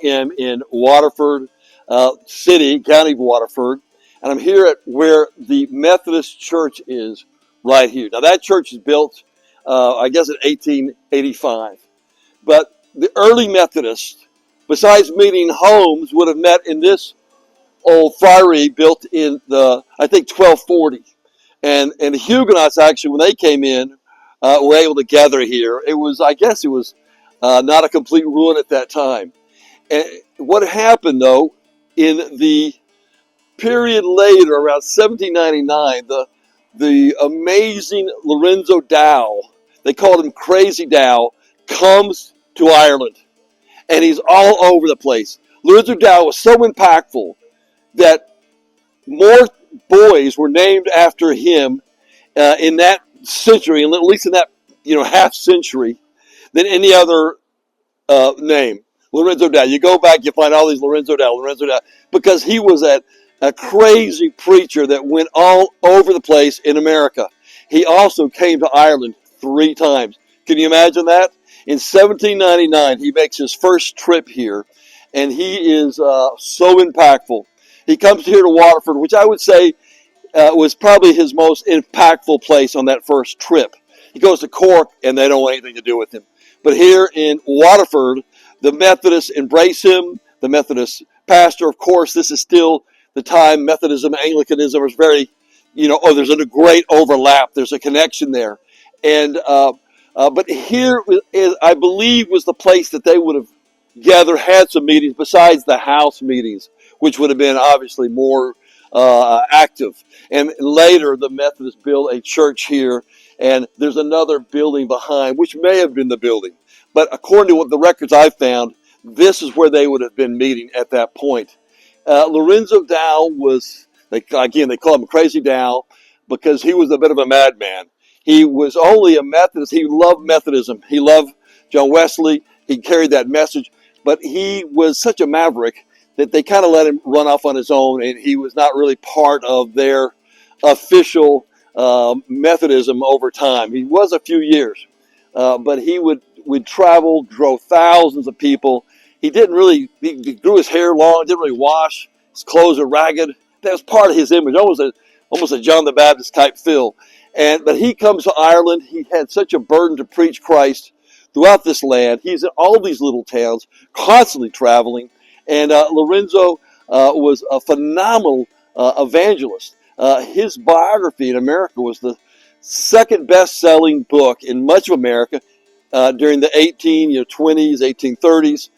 am in Waterford City, County of Waterford, and I'm here at where the Methodist Church is right here. Now that church is built, I guess, in 1885. But the early Methodists, besides meeting homes, would have met in this old friary built in I think, 1240. And the Huguenots actually, when they came in, were able to gather here. I guess it was not a complete ruin at that time. And what happened, though, in the period later, around 1799, the amazing Lorenzo Dow, they called him Crazy Dow, comes to Ireland. And he's all over the place. Lorenzo Dow was so impactful that more boys were named after him in that century, at least in that half century, than any other name. Lorenzo Dow. You go back, you find all these Lorenzo Dow, because he was a crazy preacher that went all over the place in America. He also came to Ireland 3 times. Can you imagine that? In 1799, he makes his first trip here, and he is so impactful. He comes here to Waterford, which I would say was probably his most impactful place on that first trip. He goes to Cork, and they don't want anything to do with him. But here in Waterford, the Methodists embrace him. The Methodist pastor, of course, this is still the time Methodism, Anglicanism is very, there's a great overlap. There's a connection there. And but here, I believe, was the place that they would have gathered, had some meetings besides the house meetings, which would have been obviously more active. And later, the Methodists built a church here, and there's another building behind, which may have been the building. But according to what the records I found, this is where they would have been meeting at that point. Lorenzo Dow was, they call him Crazy Dow because he was a bit of a madman. He was only a Methodist. He loved Methodism. He loved John Wesley. He carried that message. But he was such a maverick that they kind of let him run off on his own, and he was not really part of their official Methodism over time. He was a few years, but he would travel, drove thousands of people. He grew his hair long, didn't really wash. His clothes are ragged. That was part of his image, almost a John the Baptist type feel. But he comes to Ireland. He had such a burden to preach Christ throughout this land. He's in all these little towns, constantly traveling. And Lorenzo was a phenomenal evangelist. His biography in America was the second best-selling book in much of America during the 1820s, 1830s,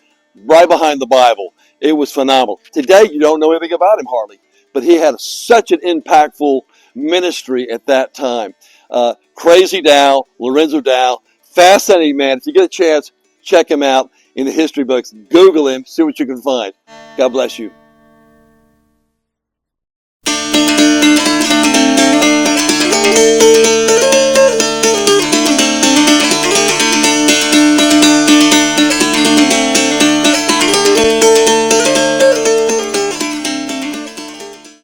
right behind the Bible. It was phenomenal. Today, you don't know anything about him hardly, but he had such an impactful ministry at that time. Crazy Dow, Lorenzo Dow, fascinating man. If you get a chance, check him out in the history books. Google him, see what you can find. God bless you.